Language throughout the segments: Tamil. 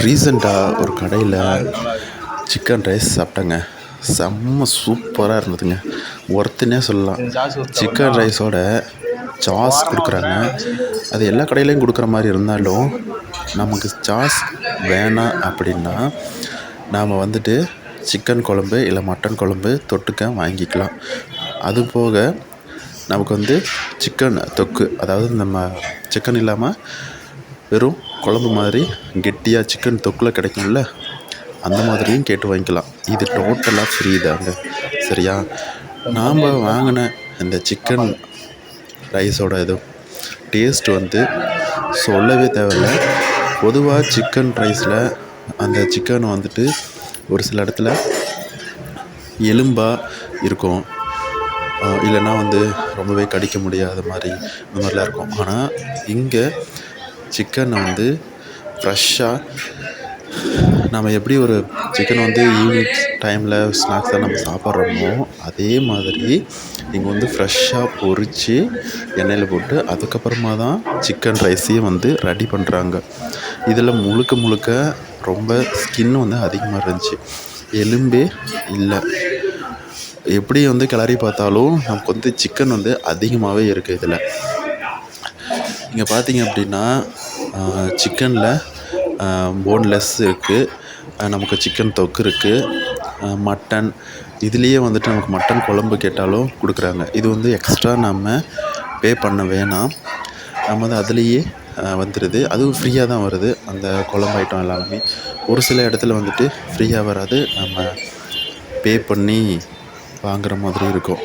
ரீசெண்டாக ஒரு கடையில் சிக்கன் ரைஸ் சாப்பிட்டேங்க. செம்ம சூப்பராக இருந்ததுங்க. ஒர்த்துன்னே சொல்லலாம். சிக்கன் ரைஸோட சாஸ் கொடுக்குறாங்க. அது எல்லா கடையிலையும் கொடுக்குற மாதிரி இருந்தாலும் நமக்கு சாஸ் வேணாம் அப்படின்னா நாம் வந்துட்டு சிக்கன் குழம்பு இல்லை மட்டன் குழம்பு தொட்டுக்க வாங்கிக்கலாம். அது போக நமக்கு சிக்கன் தொக்கு, அதாவது நம்ம சிக்கன் இல்லாமல் வெறும் குழம்பு மாதிரி கெட்டியாக சிக்கன் தொக்கில் கிடைக்கும்ல, அந்த மாதிரியும் கேட்டு வாங்கிக்கலாம். இது டோட்டலாக ஃப்ரீ தாங்க. சரியா? நாம் வாங்கின இந்த சிக்கன் ரைஸோட டேஸ்ட் சொல்லவே தேவையில்ல. பொதுவாக சிக்கன் ரைஸில் அந்த சிக்கன் ஒரு சில இடத்துல எலும்பாக இருக்கும், இல்லைன்னா ரொம்பவே கடிக்க முடியாத மாதிரி இந்த மாதிரிலாம் இருக்கும். ஆனால் இங்கே சிக்கனை ஃப்ரெஷ்ஷாக நம்ம எப்படி ஒரு சிக்கன் ஈவினிங் டைமில் ஸ்நாக்ஸாக நம்ம சாப்பிட்றோமோ அதே மாதிரி இங்கே ஃப்ரெஷ்ஷாக பொரித்து எண்ணெயில் போட்டு அதுக்கப்புறமா தான் சிக்கன் ரைஸையும் ரெடி பண்ணுறாங்க. இதில் முழுக்க ரொம்ப ஸ்கின்னு அதிகமாக இருந்துச்சு, எலும்பே இல்லை. எப்படி கிளறி பார்த்தாலும் நமக்கு சிக்கன் அதிகமாகவே இருக்குது. இதில் இங்கே பார்த்தீங்க அப்படின்னா சிக்கனில் போன்லெஸ் இருக்குது, நமக்கு சிக்கன் தொக்கு இருக்குது, மட்டன் இதுலேயே நமக்கு மட்டன் குழம்பு கேட்டாலும் கொடுக்குறாங்க. இது எக்ஸ்ட்ரா நம்ம பே பண்ண வேணாம், நம்ம அதுலேயே வந்துடுது. அதுவும் ஃப்ரீயாக தான் வருது. அந்த குழம்பு ஐட்டம் எல்லாமே ஒரு சில இடத்துல ஃப்ரீயாக வராது, நம்ம பே பண்ணி வாங்குகிற மாதிரி இருக்கும்.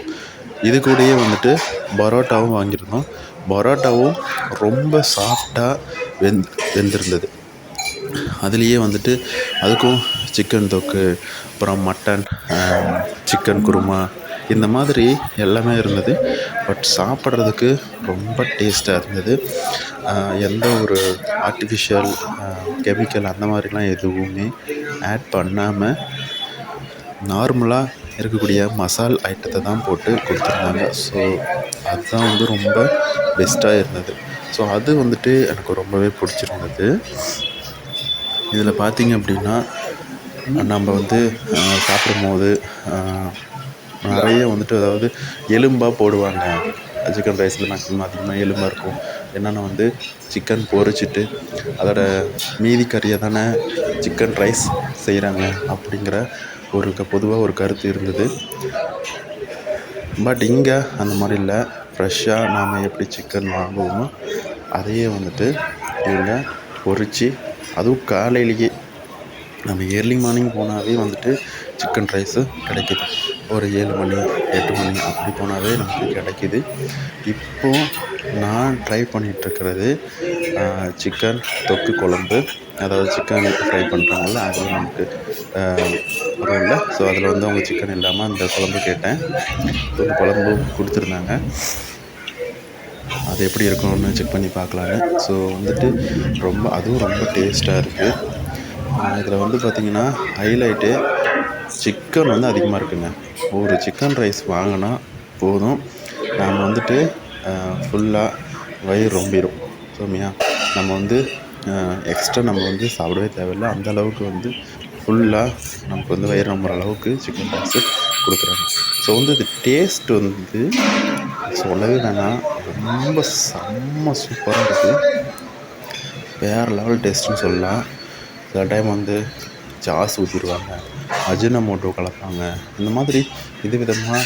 இது கூடயே பரோட்டாவும் வாங்கியிருந்தோம். பரோட்டாவும் ரொம்ப சாஃப்டாக வெந்திருந்தது. அதுலேயே அதுக்கும் சிக்கன் தொக்கு, அப்புறம் மட்டன், சிக்கன் குருமா இந்த மாதிரி எல்லாமே இருந்தது. பட் சாப்பிட்றதுக்கு ரொம்ப டேஸ்ட்டாக இருந்தது. எந்த ஒரு ஆர்டிஃபிஷியல் கெமிக்கல் அந்த மாதிரிலாம் எதுவுமே ஆட் பண்ணாமல் நார்மலாக இருக்கக்கூடிய மசால் ஐட்டத்தை தான் போட்டு கொடுத்துருந்தாங்க. ஸோ அதுதான் ரொம்ப பெஸ்ட்டாக இருந்தது. ஸோ அது எனக்கு ரொம்பவே பிடிச்சிருந்தது. இதில் பார்த்திங்க அப்படின்னா நம்ம சாப்பிடும்போது நிறைய அதாவது எலும்பாக போடுவாங்க. சிக்கன் ரைஸில் மேக்ஸிமம் அதிகமாக எலும்பாக இருக்கும். என்னென்னா சிக்கன் பொரிச்சிட்டு அதோட மீதி கறியை தானே சிக்கன் ரைஸ் செய்கிறாங்க அப்படிங்கிற பொதுவாக ஒரு கருத்து இருந்தது. பட் இங்கே அந்த மாதிரி இல்லை. ஃப்ரெஷ்ஷாக நாம் எப்படி சிக்கன் வாங்குவோமோ அதையே இவங்க பொரித்து, அதுவும் காலையிலேயே நம்ம ஏர்லி மார்னிங் போனாவே சிக்கன் ரைஸு கிடைக்கிது. ஒரு 7 மணி 8 மணி அப்படி போனாவே நமக்கு கிடைக்கிது. இப்போது நான் ட்ரை பண்ணிகிட்ருக்கிறது சிக்கன் தொக்கு குழம்பு, அதாவது சிக்கன் ஃப்ரை பண்ணுறாங்கல்ல, அதில் நமக்கு வரும்ல. ஸோ அதில் அவங்க சிக்கன் இல்லாமல் அந்த குழம்பு கேட்டேன். ஒரு குழம்பு கொடுத்துருந்தாங்க. அது எப்படி இருக்கும்னு செக் பண்ணி பார்க்கலான்னு. ஸோ அதுவும் ரொம்ப டேஸ்ட்டாக இருக்குது. இதில் பார்த்திங்கன்னா ஹைலைட்டு சிக்கன் அதிகமாக இருக்குங்க. ஒரு சிக்கன் ரைஸ் வாங்கினா போதும், நாம் ஃபுல்லாக வயிறு ரொம்பிடும். ஸோமியா நம்ம எக்ஸ்ட்ரா நம்ம சாப்பிடவே தேவையில்லை. அந்தளவுக்கு ஃபுல்லாக நமக்கு வயிறு ரொம்புற அளவுக்கு சிக்கன் ரைஸு கொடுக்குறாங்க. ஸோ இது டேஸ்ட் சொல்லவே வேணாம், ரொம்ப செம்ம சூப்பராக இருக்குது. வேறு லெவல் டேஸ்ட்டுன்னு சொல்லலாம். சில டைம் சாஸ் ஊற்றிடுவாங்க, அஜினமோட்டோ கலப்பாங்க. இந்த மாதிரி விதவிதமாக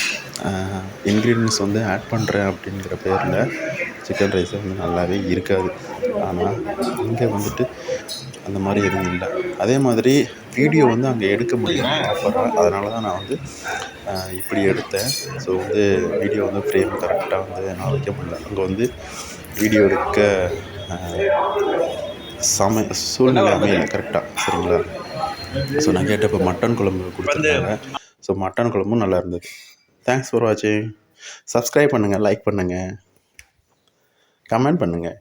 இன்க்ரீடியன்ஸ் ஆட் பண்ணுறேன் அப்படிங்கிற பேரில் சிக்கன் ரைஸை நல்லாவே இருக்காது. ஆனால் இங்கே அந்த மாதிரி எதுவும் இல்லை. அதே மாதிரி வீடியோ அங்கே எடுக்க முடியும் ஆஃபராக, அதனால தான் நான் இப்படி எடுத்தேன். ஸோ வீடியோ ஃப்ரேம் கரெக்டாக நான் வைக்க முடியல. அங்கே வீடியோ எடுக்க சூழ்நிலை அமையலை கரெக்டாக. சரிங்களா? ஸோ நான் கேட்டப்போ மட்டன் குழம்பு கொடுத்துருந்தாங்க. ஸோ மட்டன் குழம்பும் நல்லா இருந்தது. தேங்க்ஸ் ஃபார் வாட்சிங். சப்ஸ்கிரைப் பண்ணுங்கள், லைக் பண்ணுங்கள், கமெண்ட் பண்ணுங்கள்.